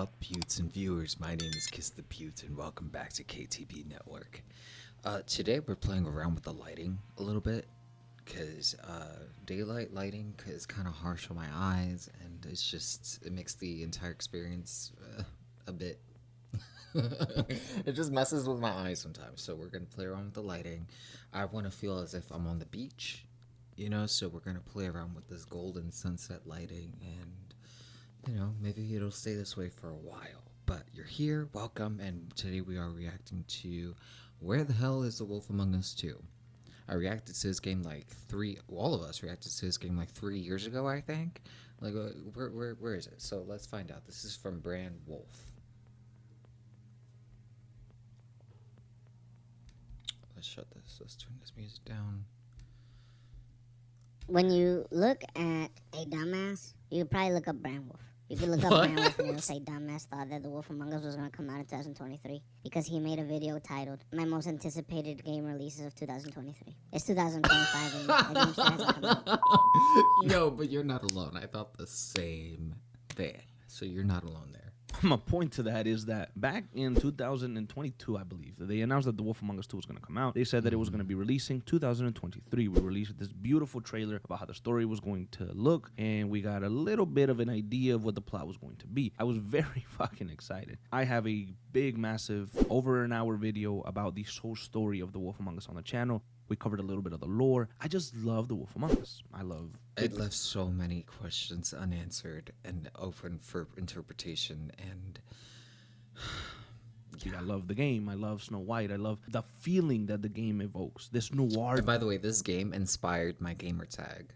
out, Buttes and viewers? My name is Kiss the Butte, and welcome back to KTB Network. Today we're playing around with the lighting a little bit, because daylight lighting is kind of harsh on my eyes, and it makes the entire experience a bit. It just messes with my eyes sometimes, so we're going to play around with the lighting. I want to feel as if I'm on the beach, so we're going to play around with this golden sunset lighting, and maybe it'll stay this way for a while. But you're here, welcome, and today we are reacting to Where the Hell is the Wolf Among Us 2? I reacted to this game all of us reacted to this game like 3 years ago, I think. Where is it? So let's find out. This is from Brand Wolf. Let's shut this. Let's turn this music down. When you look at a dumbass, you could probably look up Brand Wolf. You could look up Brand Wolf and it'll say dumbass thought that The Wolf Among Us was going to come out in 2023 because he made a video titled My Most Anticipated Game Releases of 2023. It's 2025 and the game still hasn't come out. No, but you're not alone. I thought the same thing. So you're not alone there. My point to that is that back in 2022, I believe, they announced that The Wolf Among Us 2 was going to come out. They said that it was going to be releasing 2023. We released this beautiful trailer about how the story was going to look, and we got a little bit of an idea of what the plot was going to be. I was very fucking excited. I have a big, massive, over an hour video about the whole story of The Wolf Among Us on the channel. We covered a little bit of the lore. I just love The Wolf Among Us. It left so many questions unanswered and open for interpretation, and I love the game. I love Snow White. I love the feeling that the game evokes. This noir. And by the way, this game inspired my gamer tag.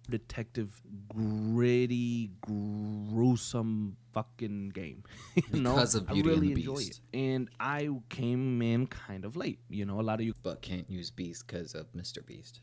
Detective, gritty, gruesome fucking game. Because of Beauty I really and the enjoy Beast. it. And I came in kind of late. A lot of you But can't use Beast because of Mr. Beast.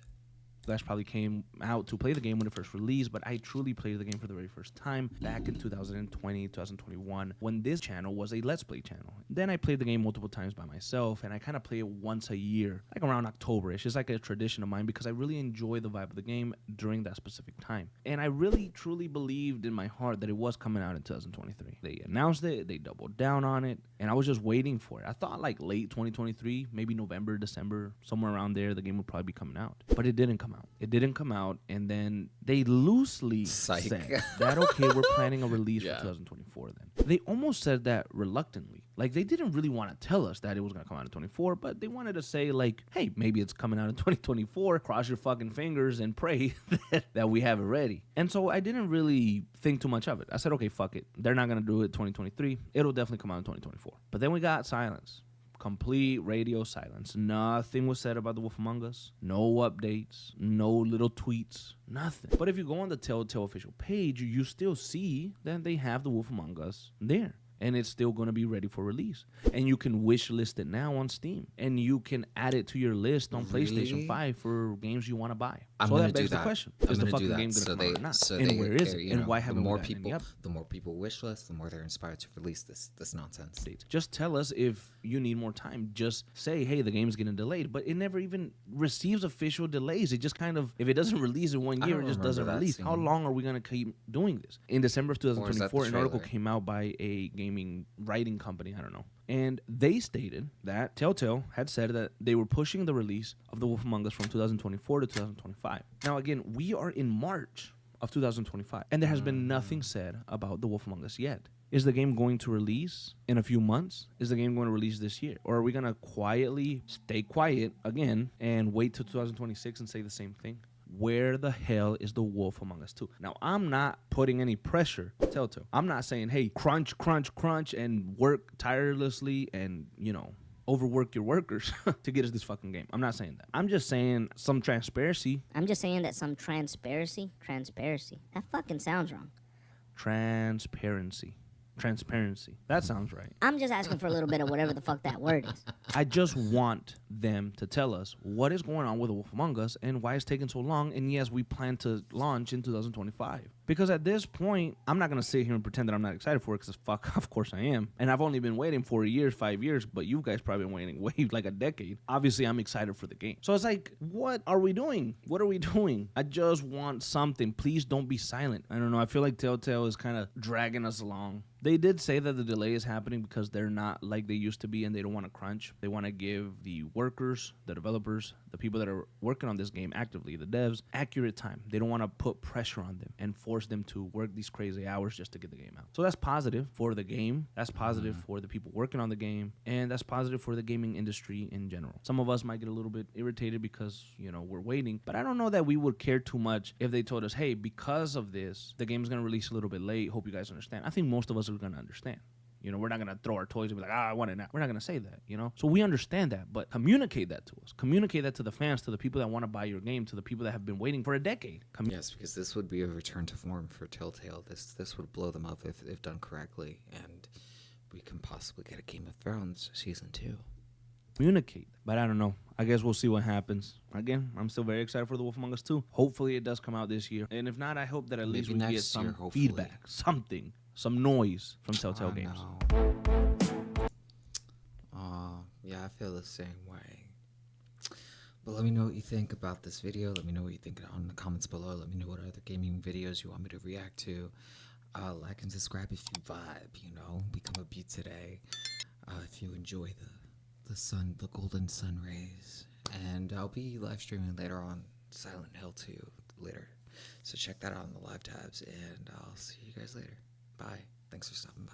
guys probably came out to play the game when it first released, but I truly played the game for the very first time back in 2020, 2021, when this channel was a Let's Play channel. Then I played the game multiple times by myself, and I kind of play it once a year, like around October. It's just like a tradition of mine because I really enjoy the vibe of the game during that specific time. And I really, truly believed in my heart that it was coming out in 2023. They announced it, they doubled down on it, and I was just waiting for it. I thought like late 2023, maybe November, December, somewhere around there, the game would probably be coming out. But it didn't come out. It didn't come out, and then they loosely Psych. said that, okay, we're planning a release Yeah. for 2024 then. They almost said that reluctantly. Like, they didn't really want to tell us that it was going to come out in 24, but they wanted to say, like, hey, maybe it's coming out in 2024. Cross your fucking fingers and pray that we have it ready. And so I didn't really think too much of it. I said, okay, fuck it. They're not going to do it 2023. It'll definitely come out in 2024. But then we got silence. Complete radio silence. Nothing was said about The Wolf Among Us. No updates. No little tweets. Nothing. But if you go on the Telltale official page, you still see that they have The Wolf Among Us there. And it's still going to be ready for release. And you can wish list it now on Steam. And you can add it to your list on PlayStation Really? 5 for games you want to buy. I'm so gonna that begs do the that. question. I'm Is the gonna fucking do that. game going to come out or not? And where is it? And why haven't we gotten any updates? The more people wish list, the more they're inspired to release this nonsense. Just tell us if you need more time. Just say, hey, the game's getting delayed. But it never even receives official delays. It just kind of, if it doesn't release in 1 I year, don't it just remember doesn't that release. How scene. long are we going to keep doing this? In December of Or is that the 2024, an article trailer? came out by a gaming writing company, I don't know. And they stated that Telltale had said that they were pushing the release of The Wolf Among Us from 2024 to 2025. Now, again, we are in March of 2025, and there has been nothing said about The Wolf Among Us yet. Is the game going to release in a few months? Is the game going to release this year? Or are we going to quietly stay quiet again and wait till 2026 and say the same thing? Where the hell is The Wolf Among Us 2? Now, I'm not putting any pressure on Telltale. I'm not saying, hey, crunch, crunch, crunch, and work tirelessly and, overwork your workers to get us this fucking game. I'm not saying that. I'm just saying some transparency. I'm just saying that some transparency. That fucking sounds wrong. Transparency. That sounds right. I'm just asking for a little bit of whatever the fuck that word is. I just want them to tell us what is going on with The Wolf Among Us and why it's taking so long. And yes, we plan to launch in 2025. Because at this point, I'm not going to sit here and pretend that I'm not excited for it, because fuck, of course I am. And I've only been waiting for a year, 5 years, but you guys probably been waiting way like a decade. Obviously, I'm excited for the game. So it's like, what are we doing? What are we doing? I just want something. Please don't be silent. I don't know. I feel like Telltale is kind of dragging us along. They did say that the delay is happening because they're not like they used to be and they don't want to crunch. They want to give the workers, the developers, the people that are working on this game actively, the devs, accurate time. They don't want to put pressure on them and force them to work these crazy hours just to get the game out. So that's positive for the game. That's positive for the people working on the game. And that's positive for the gaming industry in general. Some of us might get a little bit irritated because, you know, we're waiting. But I don't know that we would care too much if they told us, hey, because of this, the game's going to release a little bit late. Hope you guys understand. I think most of us are going to understand. You know, we're not going to throw our toys and be like, I want it now. We're not going to say that, you know? So we understand that, but communicate that to us. Communicate that to the fans, to the people that want to buy your game, to the people that have been waiting for a decade. Yes, because this would be a return to form for Telltale. This would blow them up if done correctly, and we can possibly get a Game of Thrones season 2. Communicate. But I don't know. I guess we'll see what happens. Again, I'm still very excited for The Wolf Among Us 2. Hopefully it does come out this year. And if not, I hope that at least we get some feedback, something. Some noise from Telltale Games. Yeah, I feel the same way. But let me know what you think about this video. Let me know what you think in the comments below. Let me know what other gaming videos you want me to react to. Like and subscribe if you vibe, you know. Become a beaut today. If you enjoy the golden sun rays. And I'll be live streaming later on Silent Hill 2 later. So check that out on the live tabs, and I'll see you guys later. Bye. Thanks for stopping by.